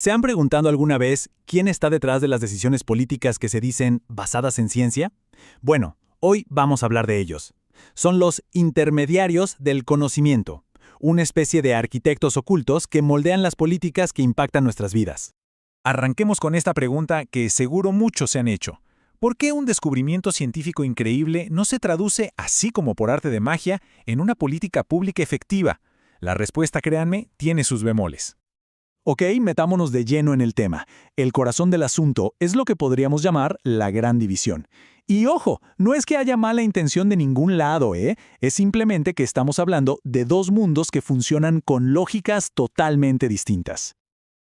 ¿Se han preguntado alguna vez quién está detrás de las decisiones políticas que se dicen basadas en ciencia? Bueno, hoy vamos a hablar de ellos. Son los intermediarios del conocimiento, una especie de arquitectos ocultos que moldean las políticas que impactan nuestras vidas. Arranquemos con esta pregunta que seguro muchos se han hecho. ¿Por qué un descubrimiento científico increíble no se traduce, así como por arte de magia, en una política pública efectiva? La respuesta, créanme, tiene sus bemoles. Ok, metámonos de lleno en el tema. El corazón del asunto es lo que podríamos llamar la gran división. Y ojo, no es que haya mala intención de ningún lado, ¿eh? Es simplemente que estamos hablando de dos mundos que funcionan con lógicas totalmente distintas.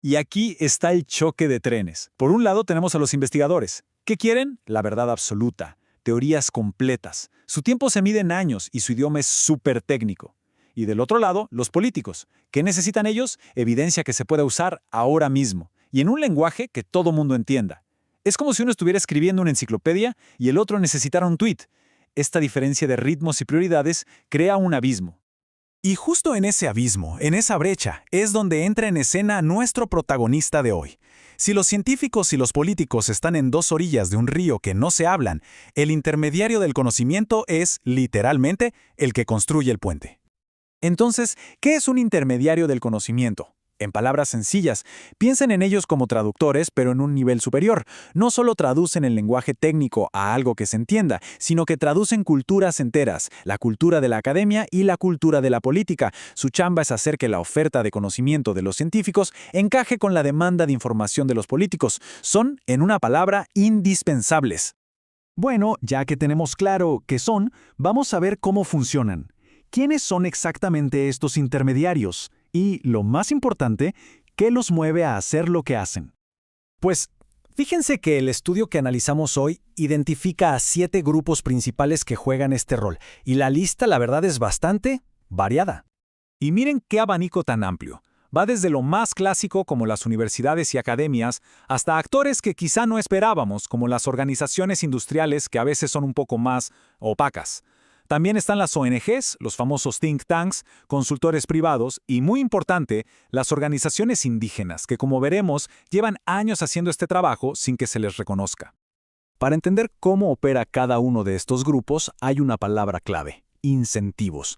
Y aquí está el choque de trenes. Por un lado tenemos a los investigadores. ¿Qué quieren? La verdad absoluta, teorías completas. Su tiempo se mide en años y su idioma es súper técnico. Y del otro lado, los políticos. ¿Qué necesitan ellos? Evidencia que se pueda usar ahora mismo, y en un lenguaje que todo mundo entienda. Es como si uno estuviera escribiendo una enciclopedia y el otro necesitara un tuit. Esta diferencia de ritmos y prioridades crea un abismo. Y justo en ese abismo, en esa brecha, es donde entra en escena nuestro protagonista de hoy. Si los científicos y los políticos están en dos orillas de un río que no se hablan, el intermediario del conocimiento es, literalmente, el que construye el puente. Entonces, ¿qué es un intermediario del conocimiento? En palabras sencillas, piensen en ellos como traductores, pero en un nivel superior. No solo traducen el lenguaje técnico a algo que se entienda, sino que traducen culturas enteras, la cultura de la academia y la cultura de la política. Su chamba es hacer que la oferta de conocimiento de los científicos encaje con la demanda de información de los políticos. Son, en una palabra, indispensables. Bueno, ya que tenemos claro qué son, vamos a ver cómo funcionan. ¿Quiénes son exactamente estos intermediarios? Y, lo más importante, ¿qué los mueve a hacer lo que hacen? Pues, fíjense que el estudio que analizamos hoy identifica a 7 grupos principales que juegan este rol, y la lista, la verdad, es bastante variada. Y miren qué abanico tan amplio. Va desde lo más clásico, como las universidades y academias, hasta actores que quizá no esperábamos, como las organizaciones industriales que a veces son un poco más opacas. También están las ONGs, los famosos think tanks, consultores privados y, muy importante, las organizaciones indígenas, que como veremos, llevan años haciendo este trabajo sin que se les reconozca. Para entender cómo opera cada uno de estos grupos, hay una palabra clave: incentivos.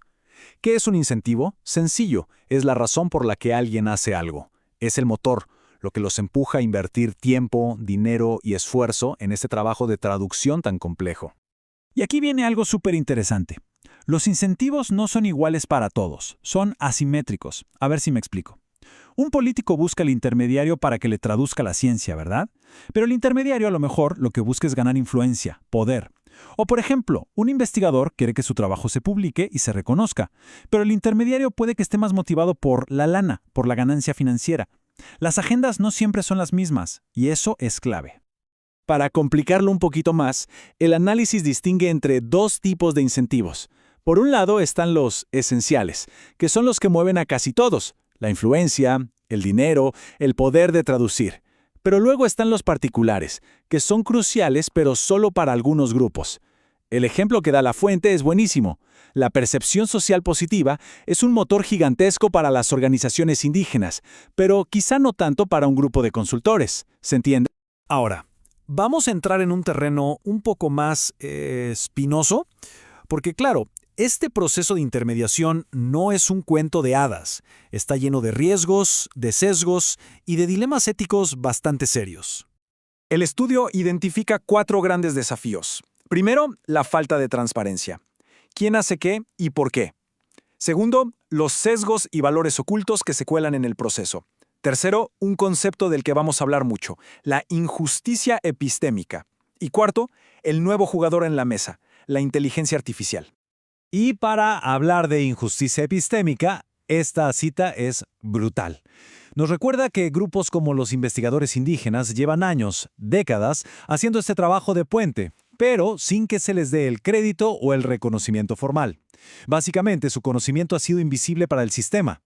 ¿Qué es un incentivo? Sencillo, es la razón por la que alguien hace algo. Es el motor, lo que los empuja a invertir tiempo, dinero y esfuerzo en este trabajo de traducción tan complejo. Y aquí viene algo súper interesante. Los incentivos no son iguales para todos, son asimétricos. A ver si me explico. Un político busca al intermediario para que le traduzca la ciencia, ¿verdad? Pero el intermediario a lo mejor lo que busca es ganar influencia, poder. O por ejemplo, un investigador quiere que su trabajo se publique y se reconozca, pero el intermediario puede que esté más motivado por la lana, por la ganancia financiera. Las agendas no siempre son las mismas, y eso es clave. Para complicarlo un poquito más, el análisis distingue entre dos tipos de incentivos. Por un lado están los esenciales, que son los que mueven a casi todos: la influencia, el dinero, el poder de traducir. Pero luego están los particulares, que son cruciales pero solo para algunos grupos. El ejemplo que da la fuente es buenísimo. La percepción social positiva es un motor gigantesco para las organizaciones indígenas, pero quizá no tanto para un grupo de consultores. ¿Se entiende? Ahora, vamos a entrar en un terreno un poco más espinoso, porque claro, este proceso de intermediación no es un cuento de hadas. Está lleno de riesgos, de sesgos y de dilemas éticos bastante serios. El estudio identifica 4 grandes desafíos. Primero, la falta de transparencia. ¿Quién hace qué y por qué? Segundo, los sesgos y valores ocultos que se cuelan en el proceso. Tercero, un concepto del que vamos a hablar mucho: la injusticia epistémica. Y cuarto, el nuevo jugador en la mesa: la inteligencia artificial. Y para hablar de injusticia epistémica, esta cita es brutal. Nos recuerda que grupos como los investigadores indígenas llevan años, décadas, haciendo este trabajo de puente, pero sin que se les dé el crédito o el reconocimiento formal. Básicamente, su conocimiento ha sido invisible para el sistema.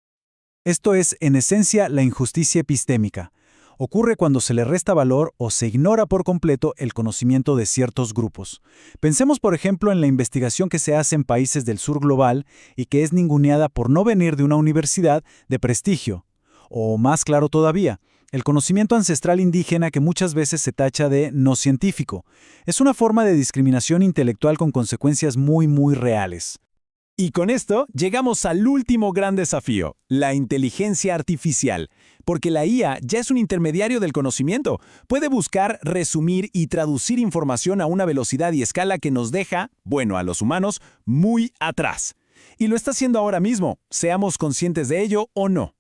Esto es, en esencia, la injusticia epistémica. Ocurre cuando se le resta valor o se ignora por completo el conocimiento de ciertos grupos. Pensemos, por ejemplo, en la investigación que se hace en países del sur global y que es ninguneada por no venir de una universidad de prestigio. O más claro todavía, el conocimiento ancestral indígena que muchas veces se tacha de no científico. Es una forma de discriminación intelectual con consecuencias muy reales. Y con esto llegamos al último gran desafío, la inteligencia artificial, porque la IA ya es un intermediario del conocimiento. Puede buscar, resumir y traducir información a una velocidad y escala que nos deja, bueno, a los humanos, muy atrás. Y lo está haciendo ahora mismo, seamos conscientes de ello o no.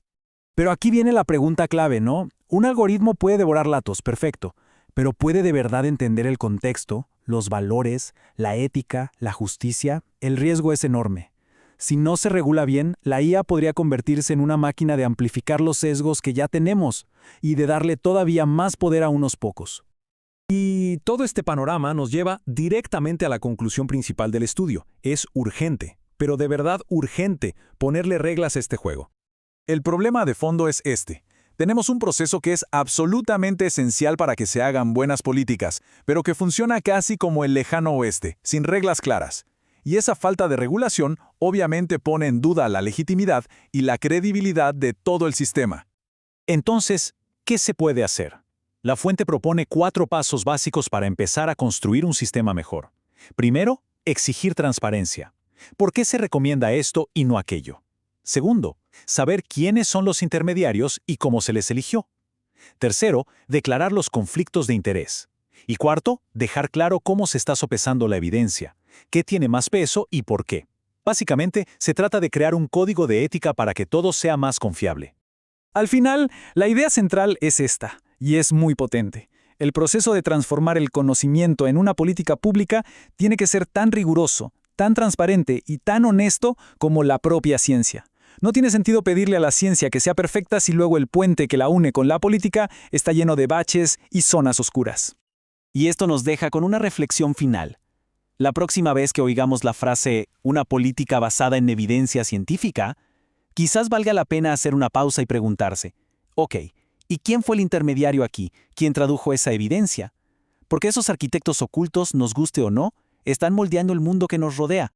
Pero aquí viene la pregunta clave, ¿no? Un algoritmo puede devorar datos, perfecto, pero ¿puede de verdad entender el contexto, los valores, la ética, la justicia? El riesgo es enorme. Si no se regula bien, la IA podría convertirse en una máquina de amplificar los sesgos que ya tenemos y de darle todavía más poder a unos pocos. Y todo este panorama nos lleva directamente a la conclusión principal del estudio. Es urgente, pero de verdad urgente, ponerle reglas a este juego. El problema de fondo es este. Tenemos un proceso que es absolutamente esencial para que se hagan buenas políticas, pero que funciona casi como el lejano oeste, sin reglas claras. Y esa falta de regulación obviamente pone en duda la legitimidad y la credibilidad de todo el sistema. Entonces, ¿qué se puede hacer? La fuente propone 4 pasos básicos para empezar a construir un sistema mejor. Primero, exigir transparencia. ¿Por qué se recomienda esto y no aquello? Segundo, saber quiénes son los intermediarios y cómo se les eligió. Tercero, declarar los conflictos de interés. Y cuarto, dejar claro cómo se está sopesando la evidencia, qué tiene más peso y por qué. Básicamente, se trata de crear un código de ética para que todo sea más confiable. Al final, la idea central es esta, y es muy potente. El proceso de transformar el conocimiento en una política pública tiene que ser tan riguroso, tan transparente y tan honesto como la propia ciencia. No tiene sentido pedirle a la ciencia que sea perfecta si luego el puente que la une con la política está lleno de baches y zonas oscuras. Y esto nos deja con una reflexión final. La próxima vez que oigamos la frase «una política basada en evidencia científica», quizás valga la pena hacer una pausa y preguntarse, ok, ¿y quién fue el intermediario aquí? ¿Quién tradujo esa evidencia? Porque esos arquitectos ocultos, nos guste o no, están moldeando el mundo que nos rodea.